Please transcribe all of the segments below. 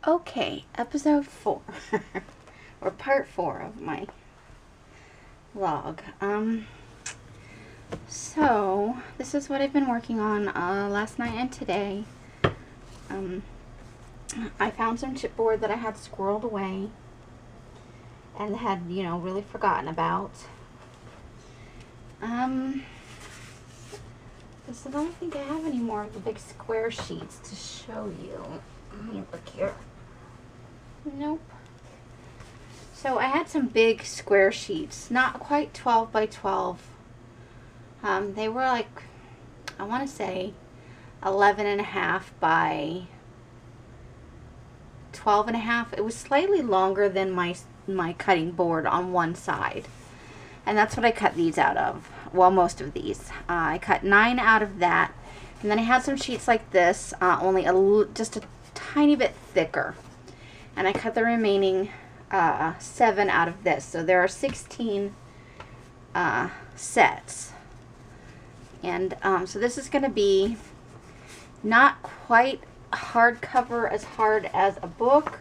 Okay, episode 4, or part 4 of my vlog. So this is what I've been working on last night and today. I found some chipboard that I had squirreled away and had, really forgotten about. This I don't think I have any more of the big square sheets to show you. Let me look here. Nope. So I had some big square sheets, not quite 12 by 12. They were like, I want to say 11 and a half by 12 and a half. It was slightly longer than my cutting board on one side. And that's what I cut these out of. Well, most of these. I cut 9 out of that. And then I had some sheets like this, only just a tiny bit thicker. And I cut the remaining 7 out of this. So there are 16 sets. And so this is going to be not quite hardcover as hard as a book.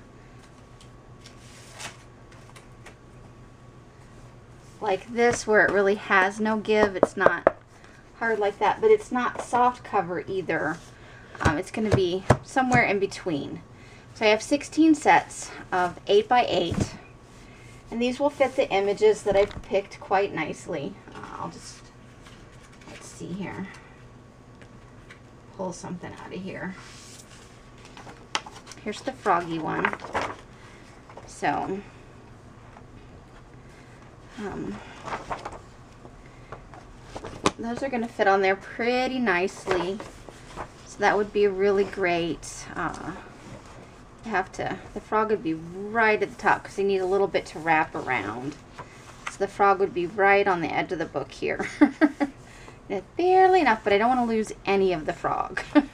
Like this, where it really has no give. It's not hard like that, but it's not soft cover either. It's going to be somewhere in between. So I have 16 sets of 8 by 8, and these will fit the images that I've picked quite nicely. I'll just, let's see here, pull something out of here. Here's the froggy one. So, those are going to fit on there pretty nicely. So that would be really great. The frog would be right at the top because you need a little bit to wrap around. So the frog would be right on the edge of the book here. It's barely enough, but I don't want to lose any of the frog. And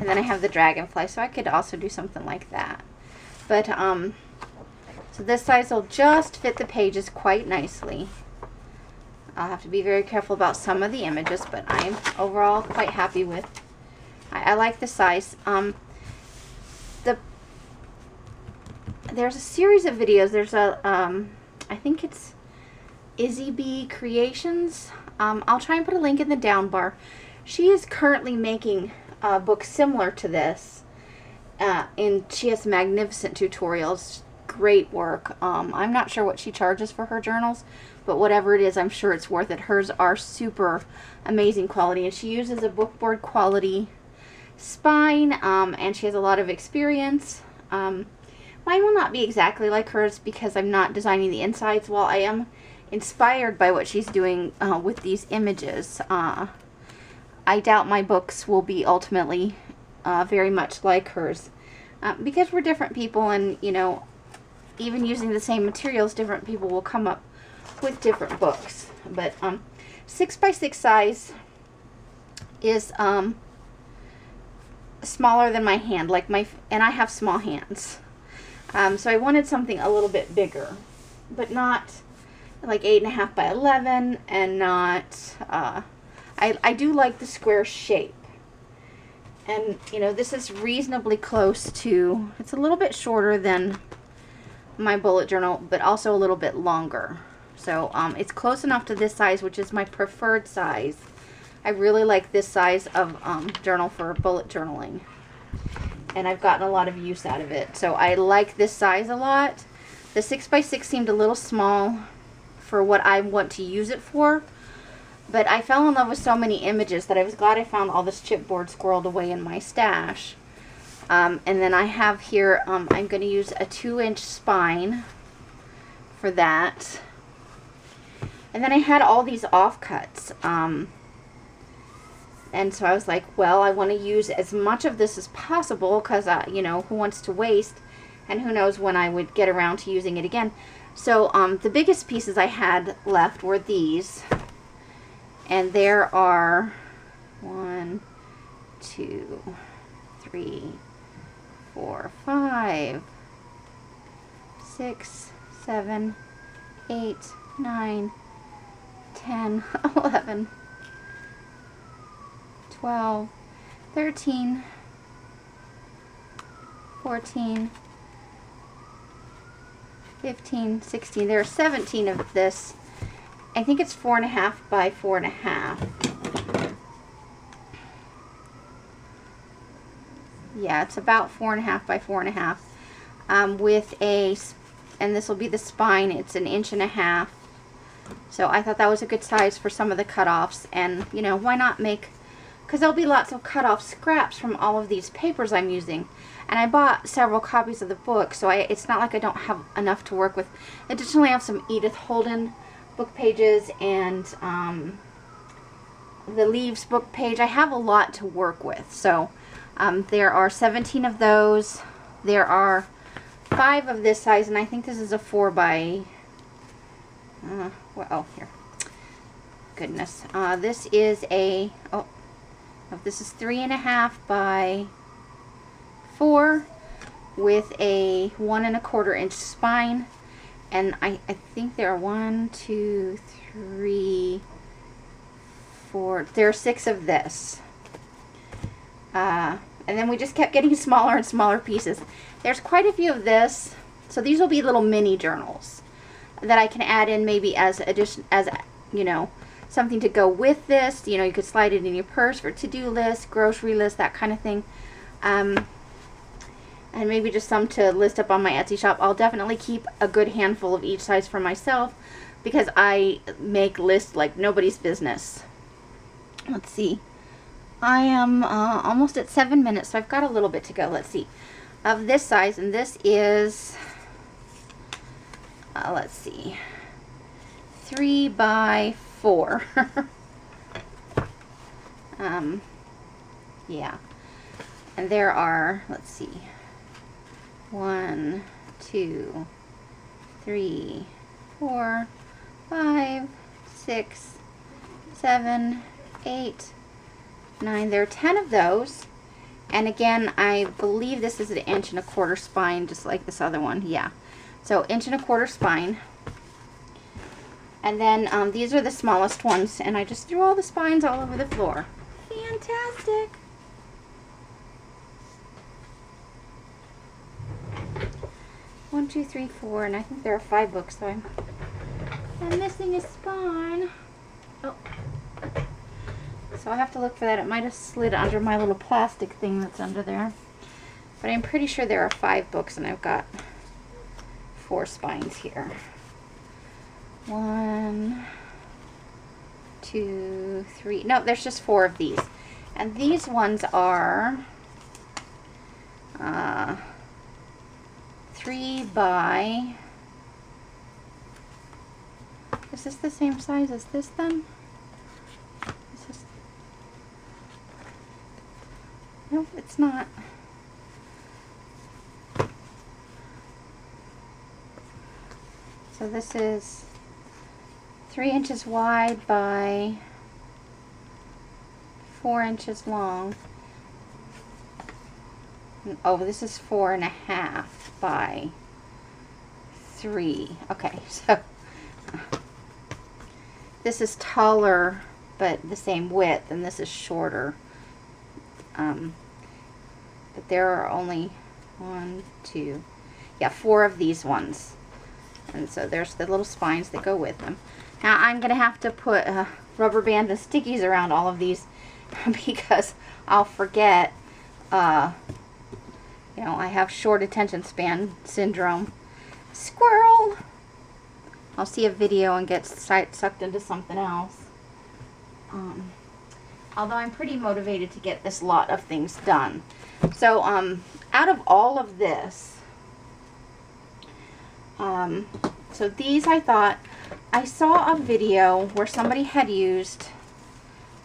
then I have the dragonfly, so I could also do something like that. But, so this size will just fit the pages quite nicely. I'll have to be very careful about some of the images, but I'm overall quite happy with. I like the size. There's a series of videos. There's a, I think it's Izzy B Creations. I'll try and put a link in the down bar. She is currently making a book similar to this, and she has magnificent tutorials. Great work. I'm not sure what she charges for her journals, but whatever it is, I'm sure it's worth it. Hers are super amazing quality, and she uses a bookboard quality spine, and she has a lot of experience. Mine will not be exactly like hers because I'm not designing the insides. While I am inspired by what she's doing with these images, I doubt my books will be ultimately very much like hers, because we're different people, and even using the same materials, different people will come up with different books. But 6 by 6 size is smaller than my hand, and I have small hands. So I wanted something a little bit bigger, but not like 8.5 by 11, and not, I do like the square shape. And, this is reasonably close to, it's a little bit shorter than my bullet journal, but also a little bit longer. So, it's close enough to this size, which is my preferred size. I really like this size of journal for bullet journaling, and I've gotten a lot of use out of it. So I like this size a lot. The 6 by 6 seemed a little small for what I want to use it for, but I fell in love with so many images that I was glad I found all this chipboard squirreled away in my stash. And then I have here, I'm going to use a 2-inch spine for that. And then I had all these offcuts. And so I was like, well, I want to use as much of this as possible because, who wants to waste? And who knows when I would get around to using it again. So the biggest pieces I had left were these. And there are 1, 2, 3, 4, 5, 6, 7, 8, 9, 10, 11, 12, 13, 14, 15, 16. There are 17 of this. I think it's 4.5 by 4.5. Yeah, it's about 4.5 by 4.5. With a, and this will be the spine, it's 1.5 inches. So I thought that was a good size for some of the cutoffs, and you know, why not make, because there'll be lots of cut-off scraps from all of these papers I'm using. And I bought several copies of the book, so it's not like I don't have enough to work with. Additionally, I have some Edith Holden book pages and the Leaves book page. I have a lot to work with. So there are 17 of those. There are 5 of this size, and I think this is a 4 by, well, oh, here. Goodness. This is a, oh, this is 3.5 by 4 with a 1.25 inch spine, and I think there are 1, 2, 3, 4. There are 6 of this, and then we just kept getting smaller and smaller pieces. There's quite a few of this, so these will be little mini journals that I can add in maybe as addition, as you know, something to go with this. You know, you could slide it in your purse for to-do list, grocery list, that kind of thing. And maybe just some to list up on my Etsy shop. I'll definitely keep a good handful of each size for myself because I make lists like nobody's business. Let's see. I am almost at 7 minutes, so I've got a little bit to go. Let's see. Of this size, and this is, let's see, 3 by 4. Yeah. And there are, let's see, 1, 2, 3, 4, 5, 6, 7, 8, 9. There are 10 of those. And again, I believe this is 1.25 inch spine, just like this other one. Yeah. So 1.25 inch spine. And then these are the smallest ones. And I just threw all the spines all over the floor. Fantastic. One, 2, 3, 4, and I think there are 5 books, so I'm missing a spine. Oh. So I have to look for that. It might have slid under my little plastic thing that's under there. But I'm pretty sure there are 5 books, and I've got 4 spines here. 1, 2, 3. No, there's just 4 of these. And these ones are 3 by, is this the same size as this then? Is this, nope, it's not. So this is 3 inches wide by 4 inches long. Oh, this is 4.5 by 3. Okay, so this is taller but the same width, and this is shorter. But there are only 1, 2, yeah, 4 of these ones. And so there's the little spines that go with them. Now I'm going to have to put rubber band and stickies around all of these because I'll forget. You know, I have short attention span syndrome. Squirrel! I'll see a video and get sucked into something else. Although I'm pretty motivated to get this lot of things done. So, out of all of this, so these I thought, I saw a video where somebody had used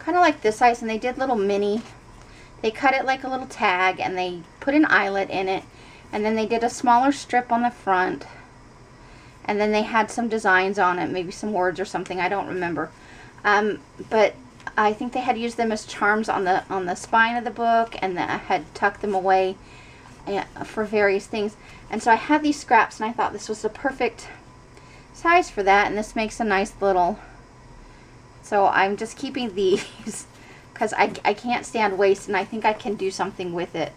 kind of like this size, and they did little mini, they cut it like a little tag, and they put an eyelet in it, and then they did a smaller strip on the front, and then they had some designs on it, maybe some words or something, I don't remember. But I think they had used them as charms on the spine of the book, and had tucked them away for various things. And so I had these scraps, and I thought this was the perfect size for that, and this makes a nice little, so I'm just keeping these because I can't stand waste, and I think I can do something with it,